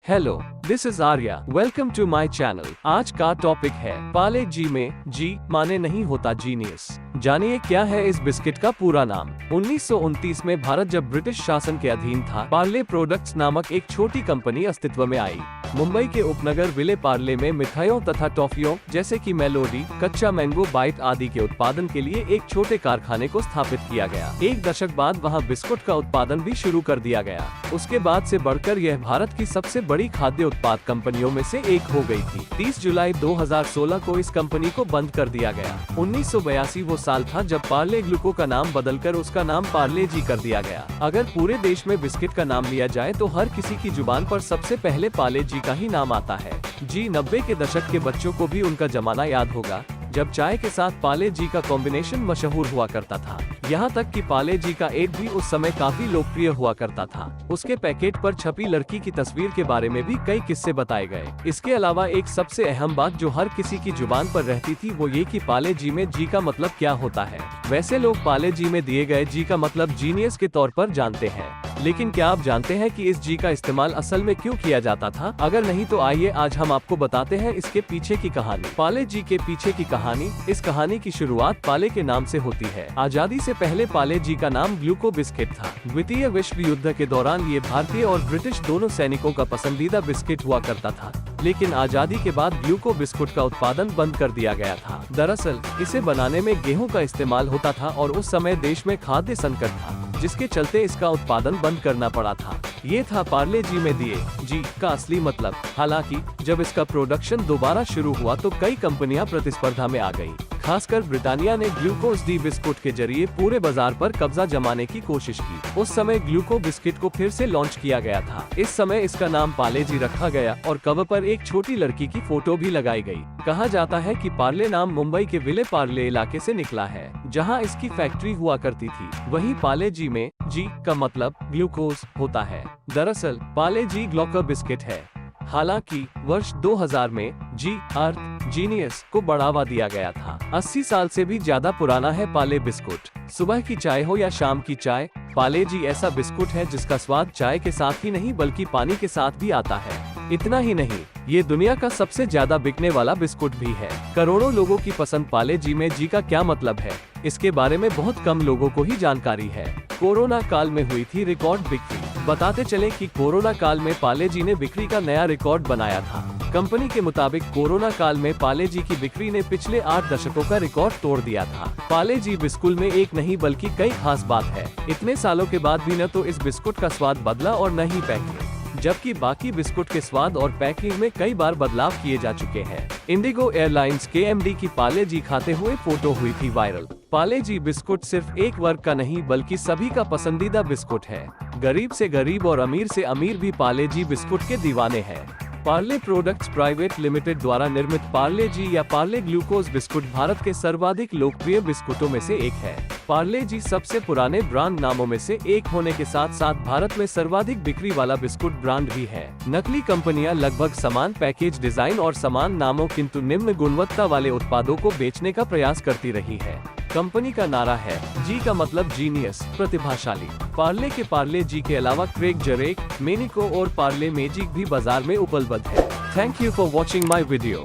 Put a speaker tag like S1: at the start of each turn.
S1: Hello, this is Arya. Welcome to my channel. आज का topic है पार्ले जी में जी माने नहीं होता जीनियस। जानिए क्या है इस बिस्किट का पूरा नाम। 1929 में भारत जब ब्रिटिश शासन के अधीन था, पार्ले प्रोडक्ट्स नामक एक छोटी कंपनी अस्तित्व में आई। मुंबई के उपनगर विले पार्ले में मिठाइयों तथा टॉफियों जैसे कि मेलोडी, कच्चा मैंगो बाइट आदि के उत्पादन के लिए एक छोटे कारखाने को स्थापित किया गया। एक दशक बाद वहां बिस्कुट का उत्पादन भी शुरू कर दिया गया। उसके बाद से बढ़कर यह भारत की सबसे बड़ी खाद्य उत्पाद कंपनियों में से एक हो गई थी। 30 जुलाई 2016 को इस कंपनी को बंद कर दिया गया। 1982 वो साल था जब पार्ले ग्लूको का नाम बदलकर उसका नाम पार्ले जी कर दिया गया। अगर पूरे देश में बिस्किट का नाम लिया जाए तो हर किसी की जुबान पर सबसे पहले पार्ले जी का ही नाम आता है। जी 90 के दशक के बच्चों को भी उनका जमाना याद होगा जब चाय के साथ पार्ले जी का कॉम्बिनेशन मशहूर हुआ करता था। यहाँ तक कि पार्ले जी का एड भी उस समय काफी लोकप्रिय हुआ करता था। उसके पैकेट पर छपी लड़की की तस्वीर के बारे में भी कई किस्से बताए गए। इसके अलावा एक सबसे अहम बात जो हर किसी की जुबान पर रहती थी वो ये कि पार्ले जी में जी का मतलब क्या होता है। वैसे लोग पार्ले जी में दिए गए जी का मतलब जीनियस के तौर पर जानते हैं, लेकिन क्या आप जानते हैं कि इस जी का इस्तेमाल असल में क्यों किया जाता था? अगर नहीं तो आइए आज हम आपको बताते हैं इसके पीछे की कहानी। पार्ले जी के पीछे की कहानी। इस कहानी की शुरुआत पार्ले के नाम से होती है। आजादी से पहले पार्ले जी का नाम ग्लूको बिस्किट था। द्वितीय विश्व युद्ध के दौरान ये भारतीय और ब्रिटिश दोनों सैनिकों का पसंदीदा बिस्किट हुआ करता था, लेकिन आजादी के बाद ग्लूको बिस्कुट का उत्पादन बंद कर दिया गया था। दरअसल इसे बनाने में गेहूं का इस्तेमाल होता था और उस समय देश में खाद्य संकट था, जिसके चलते इसका उत्पादन बंद करना पड़ा था। ये था पार्ले जी में दिए जी का असली मतलब। हालांकि जब इसका प्रोडक्शन दोबारा शुरू हुआ तो कई कंपनियां प्रतिस्पर्धा में आ गईं। खासकर ब्रिटानिया ने ग्लूकोज डी बिस्कुट के जरिए पूरे बाजार पर कब्जा जमाने की कोशिश की। उस समय ग्लूको बिस्किट को फिर से लॉन्च किया गया था। इस समय इसका नाम पार्ले जी रखा गया और कवर पर एक छोटी लड़की की फोटो भी लगाई गई। कहा जाता है कि पार्ले नाम मुंबई के विले पार्ले इलाके से निकला है, जहां इसकी फैक्ट्री हुआ करती थी। वहीं पार्ले जी में जी का मतलब ग्लूकोज होता है। दरअसल पार्ले जी ग्लूको बिस्किट है। हालांकि वर्ष 2000 में जी अर्थ जीनियस को बढ़ावा दिया गया था। 80 साल से भी ज्यादा पुराना है पार्ले बिस्कुट। सुबह की चाय हो या शाम की चाय, पार्ले जी ऐसा बिस्कुट है जिसका स्वाद चाय के साथ ही नहीं बल्कि पानी के साथ भी आता है। इतना ही नहीं, ये दुनिया का सबसे ज्यादा बिकने वाला बिस्कुट भी है। करोड़ों लोगों की पसंद पार्ले जी में जी का क्या मतलब है, इसके बारे में बहुत कम लोगों को ही जानकारी है। कोरोना काल में हुई थी रिकॉर्ड बिक्री। बताते चले कि कोरोना काल में पार्ले जी ने बिक्री का नया रिकॉर्ड बनाया था। कंपनी के मुताबिक कोरोना काल में पार्ले जी की बिक्री ने पिछले 8 दशकों का रिकॉर्ड तोड़ दिया था। पार्ले जी बिस्कुट में एक नहीं बल्कि कई खास बात है। इतने सालों के बाद भी न तो इस बिस्कुट का स्वाद बदला और न ही पैकिंग, जबकि बाकी बिस्कुट के स्वाद और पैकिंग में कई बार बदलाव किए जा चुके हैं। इंडिगो एयरलाइंस के एमडी की पार्ले जी खाते हुए फोटो हुई थी वायरल। पार्ले जी बिस्कुट सिर्फ एक वर्ग का नहीं बल्कि सभी का पसंदीदा बिस्कुट है। गरीब से गरीब और अमीर से अमीर भी पार्ले जी बिस्कुट के दीवाने हैं। पार्ले प्रोडक्ट्स प्राइवेट लिमिटेड द्वारा निर्मित पार्ले जी या पार्ले ग्लूकोज बिस्कुट भारत के सर्वाधिक लोकप्रिय बिस्कुटों में से एक है। पार्ले जी सबसे पुराने ब्रांड नामों में से एक होने के साथ साथ भारत में सर्वाधिक बिक्री वाला बिस्कुट ब्रांड भी है। नकली कंपनियां लगभग समान पैकेज डिजाइन और समान नामों किंतु निम्न गुणवत्ता वाले उत्पादों को बेचने का प्रयास करती रही है। कंपनी का नारा है जी का मतलब जीनियस, प्रतिभाशाली। पार्ले के पार्ले जी के अलावा क्रेग जरेक, मेनिको और पार्ले मैजिक भी बाजार में उपलब्ध है। Thank you for watching my video.